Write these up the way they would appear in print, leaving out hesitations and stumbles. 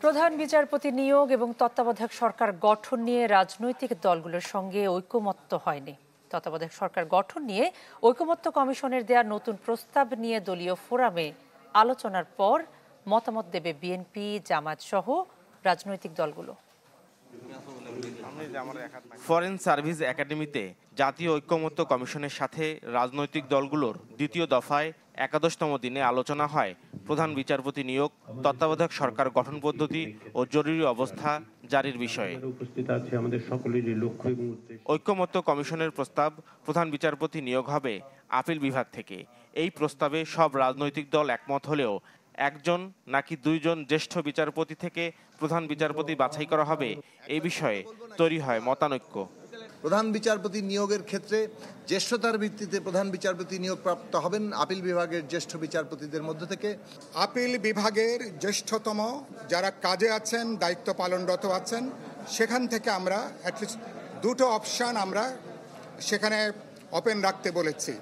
প্রধান বিচারপতি নিয়োগ এবং তত্ত্বাবধায়ক সরকার গঠন নিয়ে রাজনৈতিক দলগুলোর সঙ্গে ঐকমত্য হয়নি। তত্ত্বাবধায়ক সরকার গঠন নিয়ে ঐকমত্য কমিশনের দেয়া নতুন প্রস্তাব নিয়ে দলীয় ফোরামে আলোচনার পর মতামত দেবে বিএনপি, জামায়াত সহ রাজনৈতিক দলগুলো। ফরেন সার্ভিস একাডেমিতে জাতীয় ঐকমত্য কমিশনের সাথে রাজনৈতিক দলগুলোর দ্বিতীয় দফায় ১১তম দিনে আলোচনা হয় প্রধান বিচারপতি নিয়োগ, তত্ত্বাবধায়ক সরকার গঠন পদ্ধতি ও জরুরি অবস্থা জারির বিষয়ে। ঐকমত্য কমিশনের প্রস্তাব, প্রধান বিচারপতি নিয়োগ হবে আপিল বিভাগ থেকে। এই প্রস্তাবে সব রাজনৈতিক দল একমত হলেও একজন নাকি দুইজন জ্যেষ্ঠ বিচারপতি থেকে প্রধান বিচারপতি বাছাই করা হবে, এই বিষয়ে তৈরি হয় মতানৈক্য। প্রধান বিচারপতি নিয়োগের ক্ষেত্রে জ্যেষ্ঠতার ভিত্তিতে প্রধান বিচারপতি নিয়োগপ্রাপ্ত হবেন আপিল বিভাগের জ্যেষ্ঠ বিচারপতিদের মধ্য থেকে। আপিল বিভাগের জ্যেষ্ঠতম যারা কাজে আছেন, দায়িত্ব পালনরত আছেন, সেখান থেকে আমরা অ্যাটলিস্ট দুটো অপশন আমরা সেখানে ওপেন রাখতে বলেছি।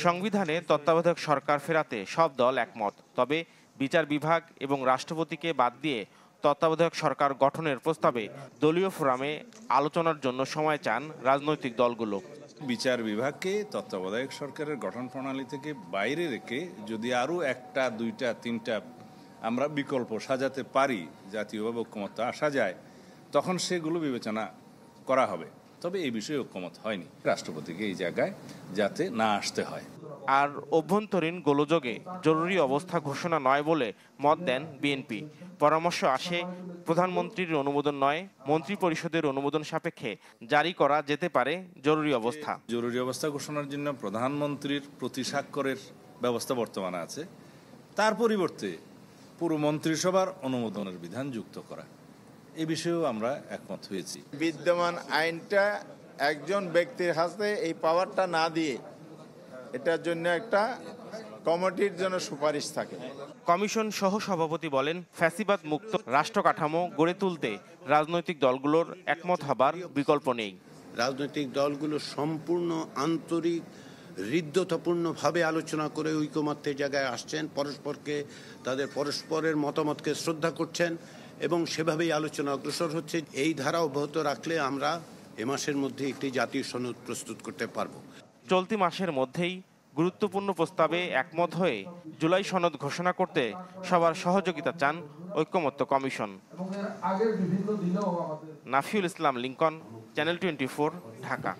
সংবিধানে তত্ত্বাবধায়ক সরকার ফেরাতে সব দল একমত, তবে বিচার বিভাগ এবং রাষ্ট্রপতিকে বাদ দিয়ে তত্ত্বাবধায়ক সরকার গঠনের প্রস্তাবে দলীয় ফোরামে আলোচনার জন্য সময় চান রাজনৈতিক দলগুলো। বিচার বিভাগকে তত্ত্বাবধায়ক সরকারের গঠন প্রণালী থেকে বাইরে রেখে যদি আরও একটা, দুইটা, তিনটা আমরা বিকল্প সাজাতে পারি, জাতীয়ভাবে ঐকমত্য আসা যায়, তখন সেগুলো বিবেচনা করা হবে। তবে এই বিষয়ে ঐকমত হয়নি, রাষ্ট্রপতিকে এই জায়গায় যাতে না আসতে হয়। আর অভ্যন্তরীণ গোলযোগে জরুরি অবস্থা ঘোষণা নয় বলে মত দেন বিএনপি। পরামর্শ আসে প্রধানমন্ত্রীর অনুমোদন নয়, মন্ত্রী পরিষদের অনুমোদন সাপেক্ষে জারি করা যেতে পারে জরুরি অবস্থা। জরুরি অবস্থা ঘোষণার জন্য প্রধানমন্ত্রীর প্রতি স্বাক্ষরের ব্যবস্থা বর্তমানে আছে, তার পরিবর্তে পুরো মন্ত্রিসভার অনুমোদনের বিধান যুক্ত করা, এ বিষয়েও আমরা একমত হয়েছি। বিদ্যমান আইনটা একজন ব্যক্তির হাতে এই পাওয়ারটা না দিয়ে এটার জন্য একটা কমিটির জন্য সুপারিশ থাকে। কমিশন সহ সভাপতি বলেন, ফ্যাসিবাদ মুক্ত রাষ্ট্র কাঠামো গড়ে তুলতে রাজনৈতিক দলগুলোর একমত হবার বিকল্প নেই। রাজনৈতিক দলগুলো সম্পূর্ণ আন্তরিক, হৃদ্যতাপূর্ণভাবে আলোচনা করে ঐকমত্যের জায়গায় আসছেন, তাদের পরস্পরের মতামতকে শ্রদ্ধা করছেন এবং সেভাবেই আলোচনা অগ্রসর হচ্ছে। এই ধারা অব্যাহত রাখলে আমরা এ মাসের মধ্যে একটি জাতীয় সনদ প্রস্তুত করতে পারব। চলতি মাসের মধ্যেই গুরুত্বপূর্ণ প্রস্তাবে একমত হয়ে জুলাই সনদ ঘোষণা করতে সবার সহযোগিতা চান ঐকমত্য কমিশন। নাফিউল ইসলাম লিংকন, চ্যানেল 24, ঢাকা।